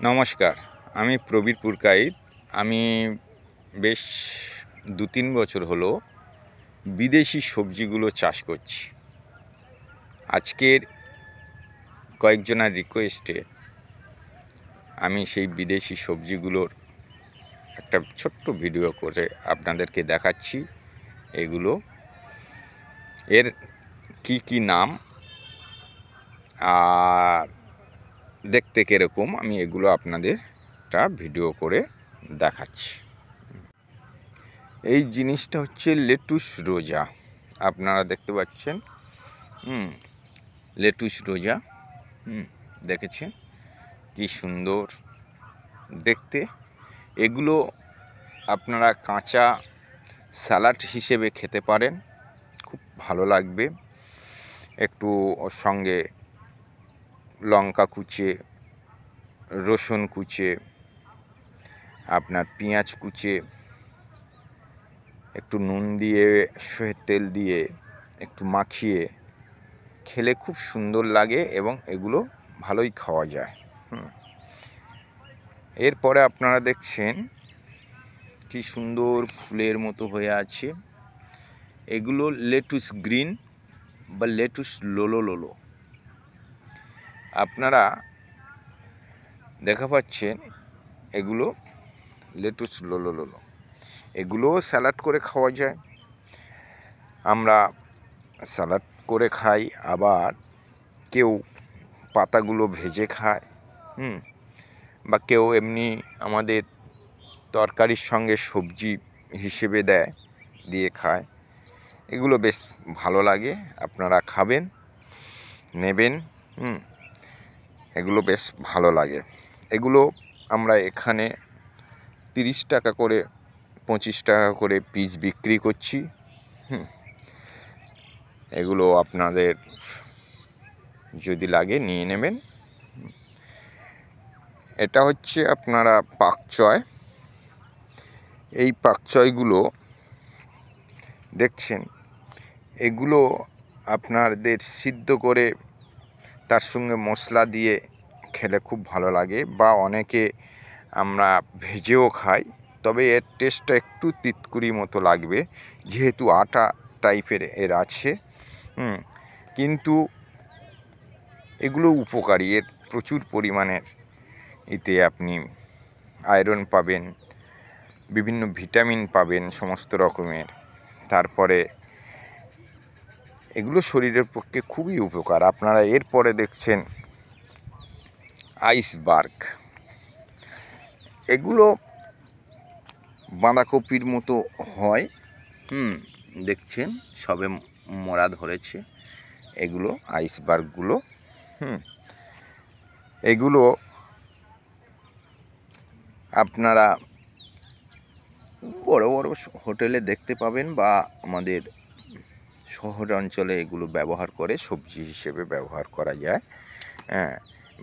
নমস্কার, আমি প্রবীর পুরকাইত। আমি বেশ ২-৩ বছর হলো বিদেশি সবজিগুলো চাষ করছি। আজকের কয়েকজনের রিকোয়েস্টে আমি সেই বিদেশি সবজিগুলোর একটা ছোট্ট ভিডিও করে আপনাদেরকে দেখাচ্ছি। এগুলো এর কি নাম আর দেখতে কীরকম আমি এগুলো আপনাদের একটা ভিডিও করে দেখাচ্ছি। এই জিনিসটা হচ্ছে লেটুস রোজা, আপনারা দেখতে পাচ্ছেন। লেটুস রোজা দেখেছেন কি সুন্দর দেখতে। এগুলো আপনারা কাঁচা স্যালাড হিসেবে খেতে পারেন, খুব ভালো লাগবে। একটু ওর সঙ্গে লঙ্কা কুচে, রসুন কুচে, আপনার পেঁয়াজ কুচে, একটু নুন দিয়ে সর্ষের তেল দিয়ে একটু মাখিয়ে খেলে খুব সুন্দর লাগে এবং এগুলো ভালোই খাওয়া যায়। এরপরে আপনারা দেখছেন কি সুন্দর ফুলের মতো হয়ে আছে। এগুলো লেটুস গ্রিন বা লেটুস লোলো। আপনারা দেখা পাচ্ছেন এগুলো লেটুস লোলো। এগুলোও স্যালাড করে খাওয়া যায়। আমরা স্যালাড করে খাই, আবার কেউ পাতাগুলো ভেজে খায়, বা কেউ এমনি আমাদের তরকারির সঙ্গে সবজি হিসেবে দিয়ে খায়। এগুলো বেশ ভালো লাগে, আপনারা খাবেন, নেবেন। এগুলো বেশ ভালো লাগে। এগুলো আমরা এখানে 30 টাকা করে 25 টাকা করে পিস বিক্রি করছি। এগুলো আপনাদের যদি লাগে নিয়ে নেবেন। এটা হচ্ছে আপনারা পাকচয়। এই পাকচয়গুলো দেখছেন, এগুলো আপনাদের সিদ্ধ করে তার সঙ্গে মশলা দিয়ে খেলে খুব ভালো লাগে, বা অনেকে আমরা ভেজেও খাই। তবে এর টেস্টটা একটু তিতকুড়ি মতো লাগবে, যেহেতু আটা টাইপের এর আছে। কিন্তু এগুলো উপকারী, এর প্রচুর পরিমাণের এতে আপনি আয়রন পাবেন, বিভিন্ন ভিটামিন পাবেন সমস্ত রকমের। তারপরে এগুলো শরীরের পক্ষে খুবই উপকার। আপনারা এরপরে দেখছেন আইসবার্গ। এগুলো বাঁধাকপির মতো হয়, দেখছেন সবে মোড়া ধরেছে। এগুলো আইসবার্গগুলো। এগুলো আপনারা বড় বড় হোটেলে দেখতে পাবেন, বা আমাদের শহর অঞ্চলে এগুলো ব্যবহার করে সবজি হিসেবে ব্যবহার করা যায়।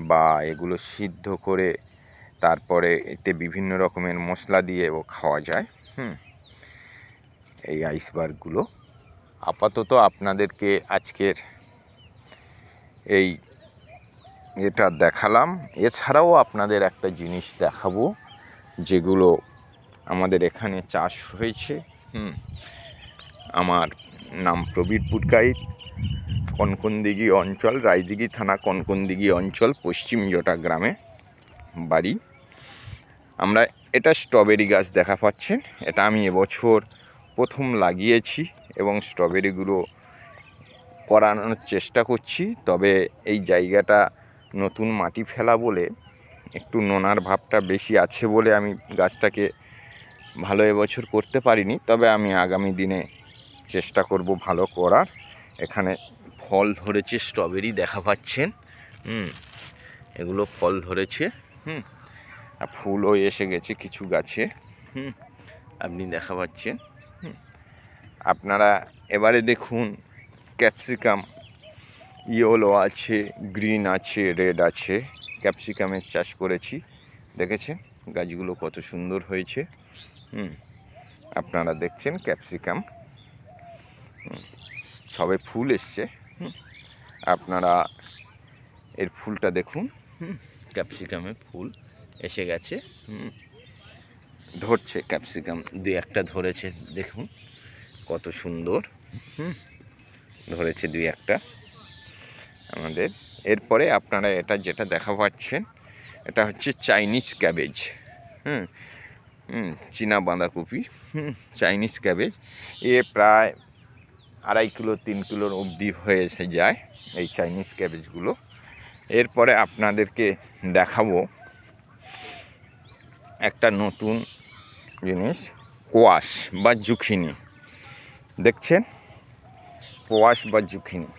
বা এগুলো সিদ্ধ করে তারপরে এতে বিভিন্ন রকমের মশলা দিয়েও খাওয়া যায়। এই আইসবার্গগুলো আপাতত আপনাদেরকে আজকের এটা দেখালাম। এছাড়াও আপনাদের একটা জিনিস দেখাবো, যেগুলো আমাদের এখানে চাষ হয়েছে। আমার নাম প্রবীর পুরকাইত, কনকনদিঘি অঞ্চল, রায়দিঘি থানা, কনকনদিঘি অঞ্চল, পশ্চিম জটা গ্রামে বাড়ি। আমরা এটা স্ট্রবেরি গাছ দেখা পাচ্ছেন, এটা আমি এবছর প্রথম লাগিয়েছি এবং স্ট্রবেরিগুলো করানোর চেষ্টা করছি। তবে এই জায়গাটা নতুন মাটি ফেলা বলে একটু নোনার ভাবটা বেশি আছে বলে আমি গাছটাকে ভালো এবছর করতে পারিনি। তবে আমি আগামী দিনে চেষ্টা করব ভালো করার। এখানে ফল ধরেছে, স্ট্রবেরি দেখা পাচ্ছেন। এগুলো ফল ধরেছে, আর ফুলও এসে গেছে কিছু গাছে, আপনি দেখা পাচ্ছেন। আপনারা এবারে দেখুন ক্যাপসিকাম, ইয়েলো আছে, গ্রিন আছে, রেড আছে। ক্যাপসিকামের চাষ করেছি, দেখেছেন গাছগুলো কত সুন্দর হয়েছে। আপনারা দেখছেন ক্যাপসিকাম সবে ফুল এসছে। আপনারা এর ফুলটা দেখুন, ক্যাপসিকামের ফুল এসে গেছে। ধরছে ক্যাপসিকাম, দুই একটা ধরেছে, দেখুন কত সুন্দর। ধরেছে দুই একটা আমাদের। এরপরে আপনারা এটা যেটা দেখা পাচ্ছেন, এটা হচ্ছে চাইনিজ ক্যাবেজ। চীনা বাঁধাকপি, চাইনিজ ক্যাবেজ। এ প্রায় 2.5 কিলো 3 কিলোর অবধি হয়ে যায় এই চাইনিজ ক্যাবেজগুলো। এরপরে আপনাদেরকে দেখাবো একটা নতুন জিনিস, কোয়াশ বা জুকিনি। দেখছেন কোয়াশ বা জুকিনি,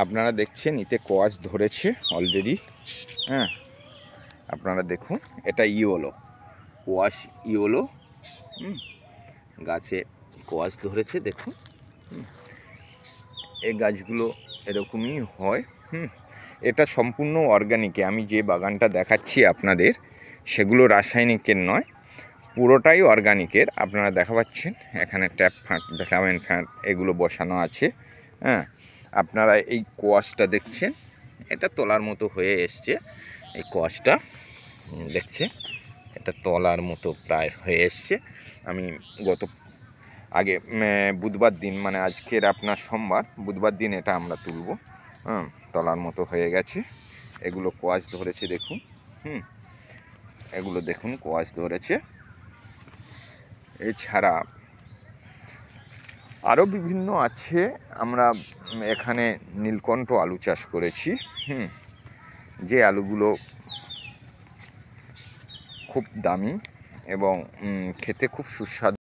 আপনারা দেখছেন এতে কোয়াশ ধরেছে অলরেডি। আপনারা দেখুন, এটা ইয়োলো কোয়াশ, ইয়োলো গাছে কোয়াশ ধরেছে দেখুন। এই গাছগুলো এরকমই হয়। এটা সম্পূর্ণ অর্গানিকে। আমি যে বাগানটা দেখাচ্ছি আপনাদের, সেগুলো রাসায়নিকের নয়, পুরোটাই অর্গানিকের। আপনারা দেখা পাচ্ছেন এখানে ট্যাপ ফ্যাট, ভিটামিন ফ্যাট এগুলো বসানো আছে। আপনারা এই কোয়াশটা দেখছেন, এটা তলার মতো হয়ে এসছে। এই কোয়াশটা দেখছে, এটা তলার মতো প্রায় হয়ে এসছে। আমি আগে বুধবার দিন, মানে আজকের আপনার সোমবার, বুধবার দিন এটা আমরা তুলব। তলার মতো হয়ে গেছে। এগুলো কোয়াশ ধরেছে দেখুন। এগুলো দেখুন কোয়াশ ধরেছে। এছাড়া আরও বিভিন্ন আছে। আমরা এখানে নীলকণ্ঠ আলু চাষ করেছি, যে আলুগুলো খুব দামি এবং খেতে খুব সুস্বাদু।